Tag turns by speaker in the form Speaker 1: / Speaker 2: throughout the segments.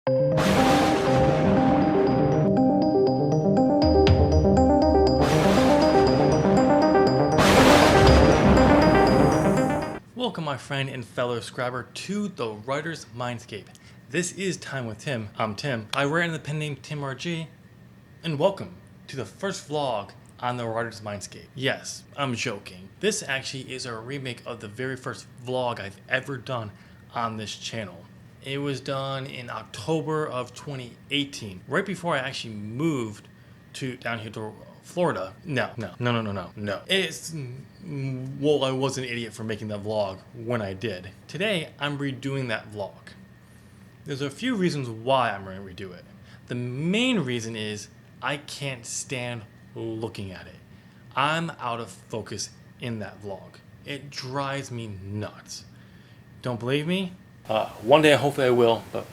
Speaker 1: Welcome, my friend and fellow scriber, to the Writer's Mindscape. This is Time with Tim. I'm Tim. I write in the pen name TimRG, and welcome to the first vlog on the Writer's Mindscape. Yes, I'm joking. This actually is a remake of the very first vlog I've ever done on this channel. It was done in October of 2018, right before I actually moved down here to Florida. No. Well, I was an idiot for making that vlog when I did. Today, I'm redoing that vlog. There's a few reasons why I'm going to redo it. The main reason is I can't stand looking at it. I'm out of focus in that vlog. It drives me nuts. Don't believe me? One day, hopefully I will, but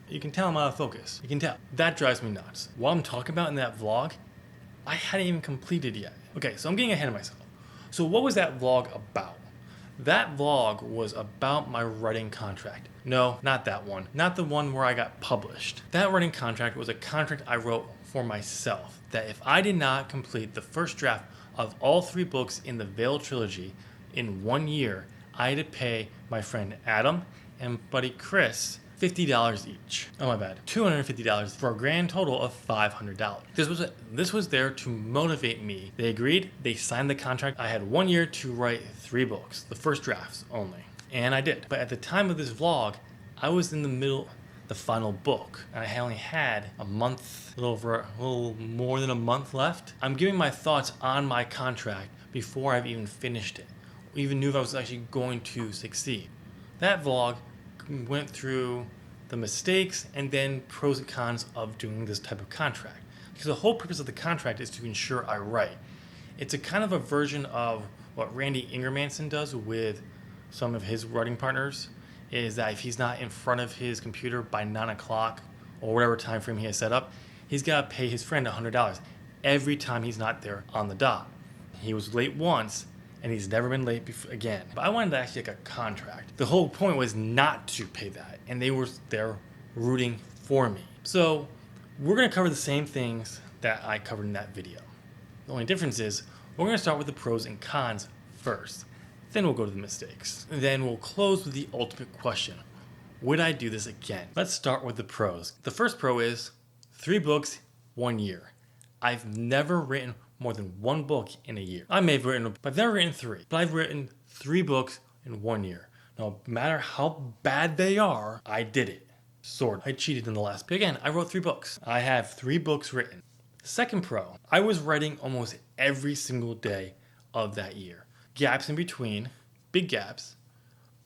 Speaker 1: you can tell I'm out of focus. You can tell. That drives me nuts. What I'm talking about in that vlog, I hadn't even completed yet. Okay, so I'm getting ahead of myself. So what was that vlog about? That vlog was about my writing contract. No, not that one. Not the one where I got published. That writing contract was a contract I wrote for myself, that if I did not complete the first draft of all 3 books in the Veil trilogy in 1 year, I had to pay my friend Adam and buddy Chris $50 each. Oh, my bad. $250 for a grand total of $500. This was there to motivate me. They agreed. They signed the contract. I had 1 year to write 3 books, the first drafts only. And I did. But at the time of this vlog, I was in the middle, the final book, and I only had a month, a little more than a month left. I'm giving my thoughts on my contract before I've even finished it, or even knew if I was actually going to succeed. That vlog went through the mistakes and then pros and cons of doing this type of contract. Because the whole purpose of the contract is to ensure I write. It's a kind of a version of what Randy Ingermanson does with some of his writing partners, is that if he's not in front of his computer by 9 o'clock or whatever time frame he has set up, he's got to pay his friend $100 every time he's not there on the dot. He was late once, and he's never been late again. But I wanted to actually get a contract. The whole point was not to pay that, and they were there rooting for me. So we're going to cover the same things that I covered in that video. The only difference is we're going to start with the pros and cons first. Then we'll go to the mistakes. And then we'll close with the ultimate question. Would I do this again? Let's start with the pros. The first pro is 3 books, 1 year. I've never written more than 1 book in a year. I may have written, but I've never written 3. But I've written 3 books in 1 year. No matter how bad they are, I did it. Sort of. I cheated in the last. But again, I wrote 3 books. I have 3 books written. Second pro, I was writing almost every single day of that year. Gaps in between, big gaps,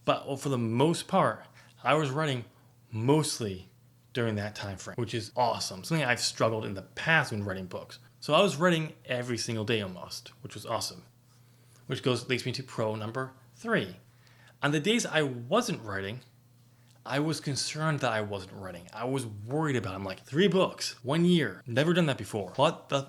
Speaker 1: but for the most part, I was writing mostly during that time frame, which is awesome. Something I've struggled in the past when writing books. So I was writing every single day almost, which was awesome. Which leads me to pro number 3. On the days I wasn't writing, I was concerned that I wasn't writing. I was worried about it. I'm like, 3 books, 1 year, never done that before. What the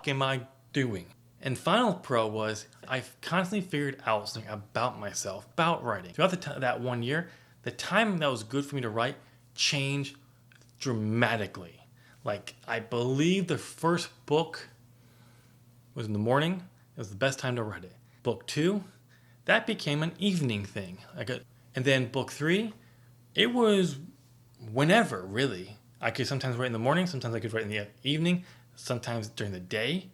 Speaker 1: am I doing? And final pro was I've constantly figured out something about myself, about writing. Throughout that 1 year, the time that was good for me to write changed dramatically. Like, I believe the first book was in the morning. It was the best time to write it. Book 2, that became an evening thing. And then book 3, it was whenever, really. I could sometimes write in the morning, sometimes I could write in the evening, sometimes during the day.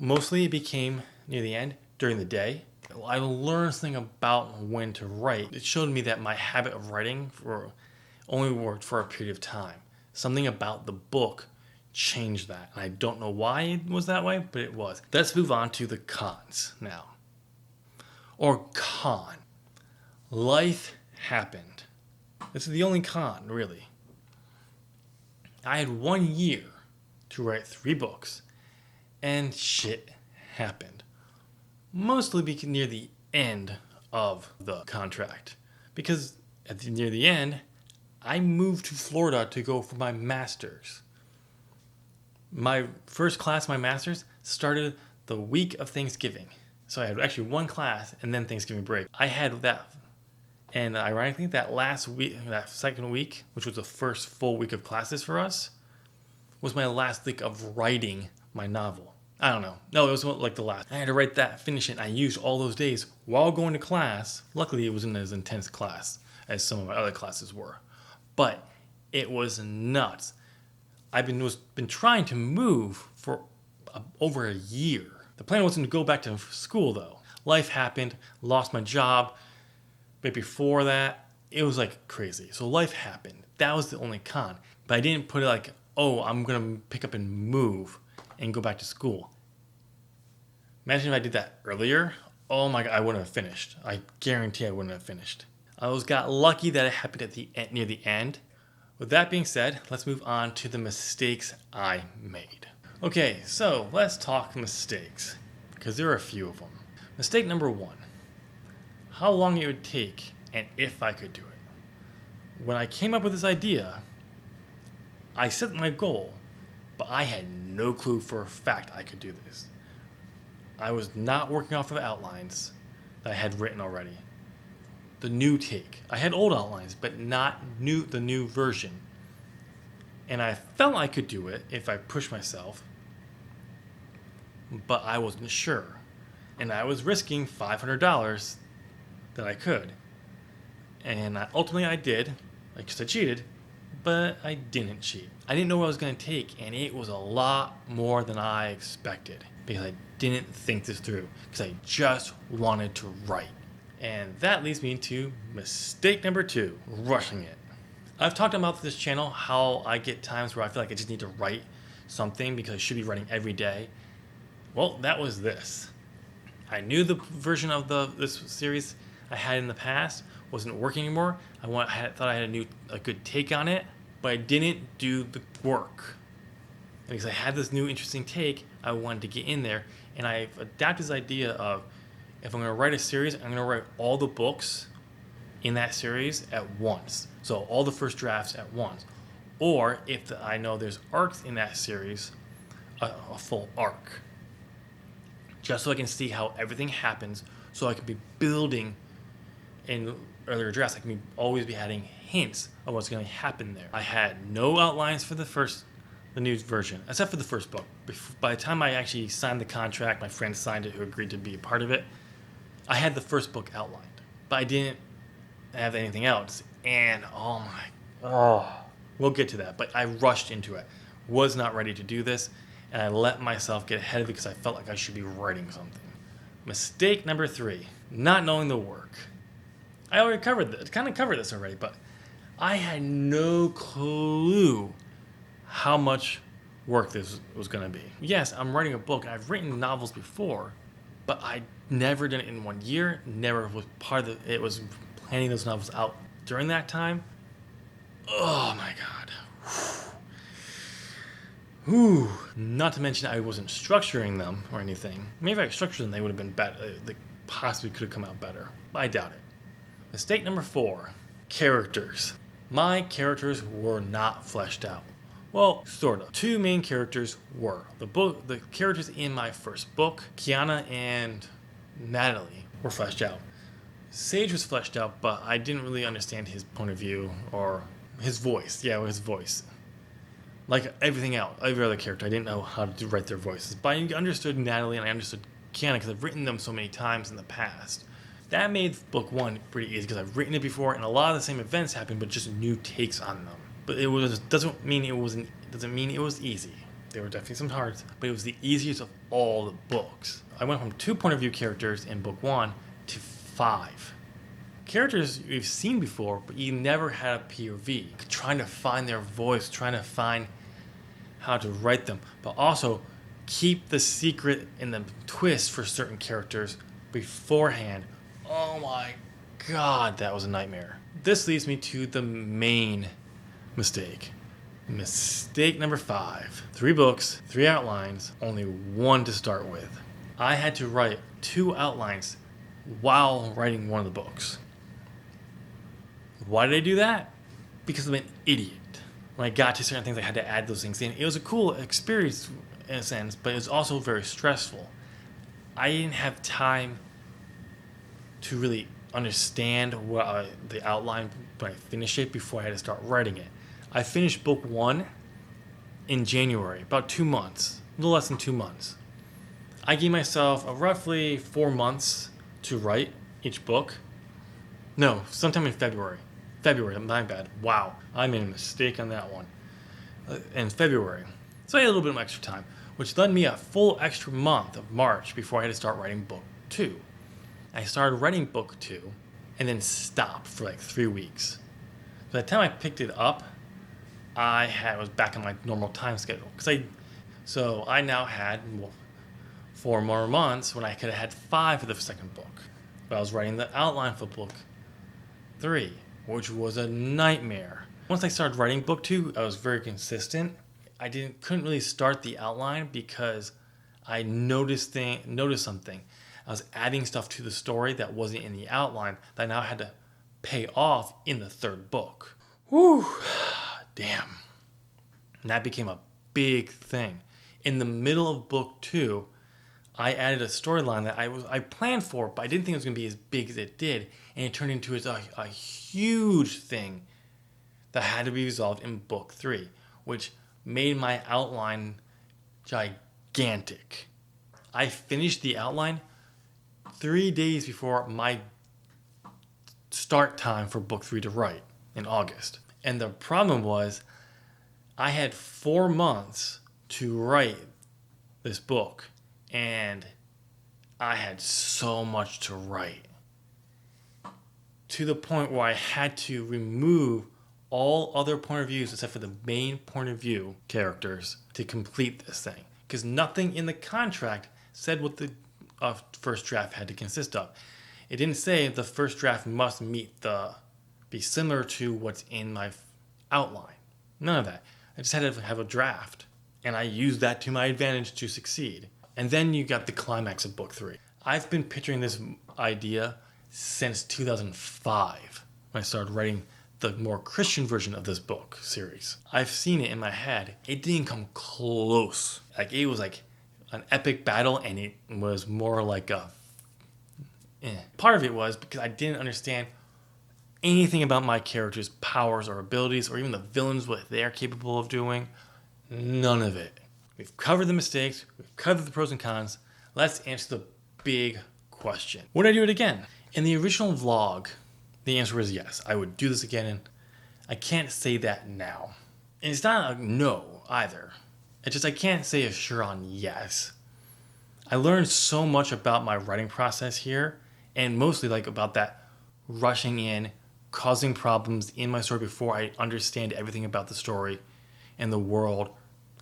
Speaker 1: Mostly it became near the end, during the day. I learned something about when to write. It showed me that my habit of writing only worked for a period of time. Something about the book changed that. And I don't know why it was that way, but it was. Let's move on to the cons now. Or con. Life happened. This is the only con, really. I had 1 year to write 3 books, and shit happened. Mostly near the end of the contract. Because near the end, I moved to Florida to go for my master's. My first class, my master's, started the week of Thanksgiving. So I had actually 1 class and then Thanksgiving break. I had that And ironically, that last week, that second week, which was the first full week of classes for us, was my last week of writing my novel. I don't know. No, it was like the last. I had to write that, finish it, and I used all those days while going to class. Luckily, it wasn't as intense class as some of my other classes were. But it was nuts. I've been trying to move for over a year. The plan wasn't to go back to school, though. Life happened, lost my job. But before that, it was like crazy. So life happened. That was the only con. But I didn't put it like, oh, I'm going to pick up and move and go back to school. Imagine if I did that earlier. Oh my God, I wouldn't have finished. I guarantee I wouldn't have finished. I got lucky that it happened near the end. With that being said, let's move on to the mistakes I made. Okay, so let's talk mistakes, because there are a few of them. Mistake number 1. How long it would take and if I could do it. When I came up with this idea, I set my goal, but I had no clue for a fact I could do this. I was not working off of outlines that I had written already. The new take. I had old outlines, but not the new version. And I felt I could do it if I pushed myself, but I wasn't sure. And I was risking $500 that I could. And ultimately I did, because I cheated, but I didn't cheat. I didn't know what I was going to take, and it was a lot more than I expected, because I didn't think this through, because I just wanted to write. And that leads me to mistake number 2, rushing it. I've talked about this channel how I get times where I feel like I just need to write something because I should be writing every day. Well, that was this. I knew the version of this series I had in the past wasn't working anymore. I thought I had a good take on it, but I didn't do the work. And because I had this new interesting take, I wanted to get in there, and I've adapted this idea of, if I'm going to write a series, I'm going to write all the books in that series at once. So all the first drafts at once. Or if I know there's arcs in that series, a full arc. Just so I can see how everything happens, so I can be building in earlier drafts. I can always be adding hints of what's going to happen there. I had no outlines for the new version, except for the first book. By the time I actually signed the contract, my friend signed it who agreed to be a part of it, I had the first book outlined, but I didn't have anything else. And we'll get to that. But I rushed into it, was not ready to do this, and I let myself get ahead of it because I felt like I should be writing something. Mistake number 3, not knowing the work. I already covered this already, but I had no clue how much work this was going to be. Yes, I'm writing a book. I've written novels before, but I never did it in 1 year. Never was part of it. Was planning those novels out during that time. Oh my God. Whew. Not to mention I wasn't structuring them or anything. Maybe if I structured them, they would have been better. They possibly could have come out better. But I doubt it. Mistake number 4, characters. My characters were not fleshed out. Well, sort of. 2 main characters were. The characters in my first book, Kiana and Natalie, were fleshed out. Sage was fleshed out, but I didn't really understand his point of view or his voice. Yeah, his voice. Like everything else, every other character, I didn't know how to write their voices. But I understood Natalie and I understood Kiana because I've written them so many times in the past. That made book 1 pretty easy because I've written it before and a lot of the same events happened, but just new takes on them. But doesn't mean it was easy. There were definitely some parts, but it was the easiest of all the books. I went from 2 point of view characters in book 1 to 5. Characters you've seen before, but you never had a POV. Trying to find their voice, trying to find how to write them, but also keep the secret and the twist for certain characters beforehand. Oh my God, that was a nightmare. This leads me to the main mistake. Mistake number 5. 3 books, 3 outlines, only 1 to start with. I had to write 2 outlines while writing one of the books. Why did I do that? Because I'm an idiot. When I got to certain things, I had to add those things in. It was a cool experience in a sense, but it was also very stressful. I didn't have time to really understand the outline when I finish it before I had to start writing it. I finished book 1 in January, about 2 months, a little less than 2 months. I gave myself roughly 4 months to write each book. No, sometime in February. February, my bad. Wow, I made a mistake on that one. In February. So I had a little bit of extra time, which led me a full extra month of March before I had to start writing book 2. I started writing book 2 and then stopped for like 3 weeks. By the time I picked it up, I was back on my normal time schedule. So I now had 4 more months when I could have had 5 for the second book. But I was writing the outline for book 3, which was a nightmare. Once I started writing book 2, I was very consistent. I couldn't really start the outline because I noticed something. I was adding stuff to the story that wasn't in the outline that I now had to pay off in the third book. Whew, damn. And that became a big thing. In the middle of book 2, I added a storyline that I planned for, but I didn't think it was going to be as big as it did, and it turned into a huge thing that had to be resolved in book 3, which made my outline gigantic. I finished the outline 3 days before my start time for book 3 to write in August. And the problem was I had 4 months to write this book, and I had so much to write, to the point where I had to remove all other point of views except for the main point of view characters to complete this thing, because nothing in the contract said what the first draft had to consist of. It didn't say the first draft must be similar to what's in my outline. None of that. I just had to have a draft, and I used that to my advantage to succeed. And then you got the climax of book 3. I've been picturing this idea since 2005 when I started writing the more Christian version of this book series. I've seen it in my head. It didn't come close. It was like an epic battle, and it was more like Part of it was because I didn't understand anything about my character's powers or abilities, or even the villains, what they're capable of doing. None of it. We've covered the mistakes. We've covered the pros and cons. Let's answer the big question. Would I do it again? In the original vlog, the answer was yes. I would do this again, and I can't say that now. And it's not a no either. It's just I can't say a sure on yes. I learned so much about my writing process here, and mostly about that rushing in, causing problems in my story before I understand everything about the story and the world,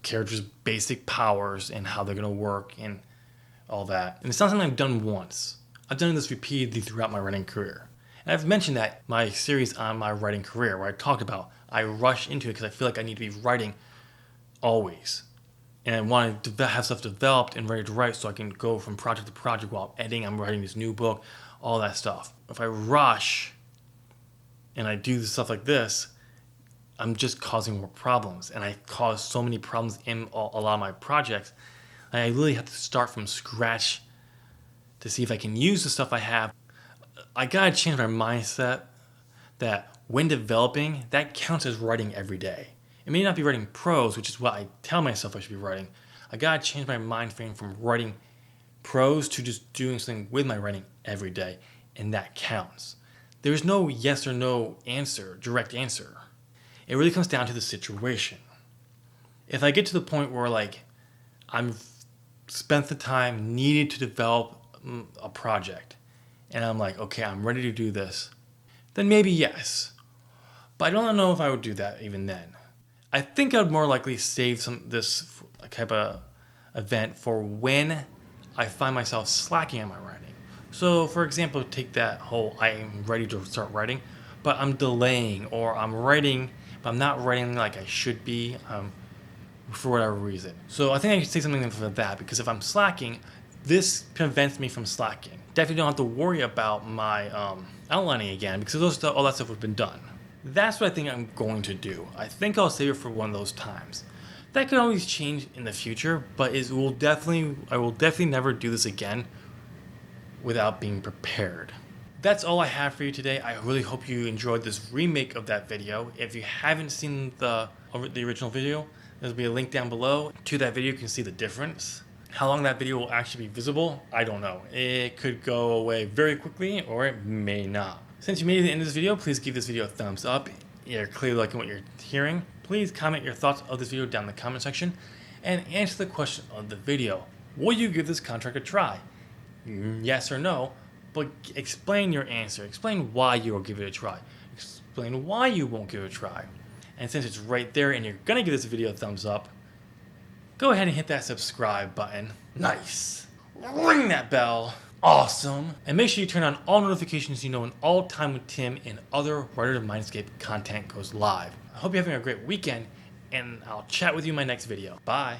Speaker 1: characters' basic powers and how they're going to work and all that. And it's not something I've done once. I've done this repeatedly throughout my writing career. And I've mentioned that my series on my writing career, where I talked about I rush into it because I feel like I need to be writing always. And I want to have stuff developed and ready to write so I can go from project to project while editing. I'm writing this new book, all that stuff. If I rush and I do stuff like this, I'm just causing more problems. And I cause so many problems in a lot of my projects. I really have to start from scratch to see if I can use the stuff I have. I gotta change my mindset that when developing, that counts as writing every day. It may not be writing prose, which is what I tell myself I should be writing. I gotta change my mind frame from writing prose to just doing something with my writing every day, and that counts. There's no yes or no answer, direct answer. It really comes down to the situation. If I get to the point where I'm spent the time needed to develop a project, and I'm okay, I'm ready to do this, then maybe yes. But I don't know if I would do that even then. I think I would more likely save this type of event for when I find myself slacking on my writing. So, for example, take that whole I'm ready to start writing, but I'm delaying, or I'm writing, but I'm not writing like I should be for whatever reason. So I think I should say something for that, because if I'm slacking, this prevents me from slacking. Definitely don't have to worry about my outlining again, because all that stuff would have been done. That's what I think I'm going to do. I think I'll save it for one of those times. That could always change in the future, but I will definitely never do this again without being prepared. That's all I have for you today. I really hope you enjoyed this remake of that video. If you haven't seen the original video, there'll be a link down below to that video. You can see the difference. How long that video will actually be visible, I don't know. It could go away very quickly, or it may not. Since you made it to the end of this video, please give this video a thumbs up. You're clearly liking what you're hearing. Please comment your thoughts of this video down in the comment section and answer the question of the video. Will you give this contract a try? Yes or no, but explain your answer. Explain why you will give it a try. Explain why you won't give it a try. And since it's right there and you're gonna give this video a thumbs up, go ahead and hit that subscribe button. Nice. Ring that bell. Awesome. And make sure you turn on all notifications so you know when All Time with Tim and other Writer of Mindscape content goes live. I hope you're having a great weekend, and I'll chat with you in my next video. Bye.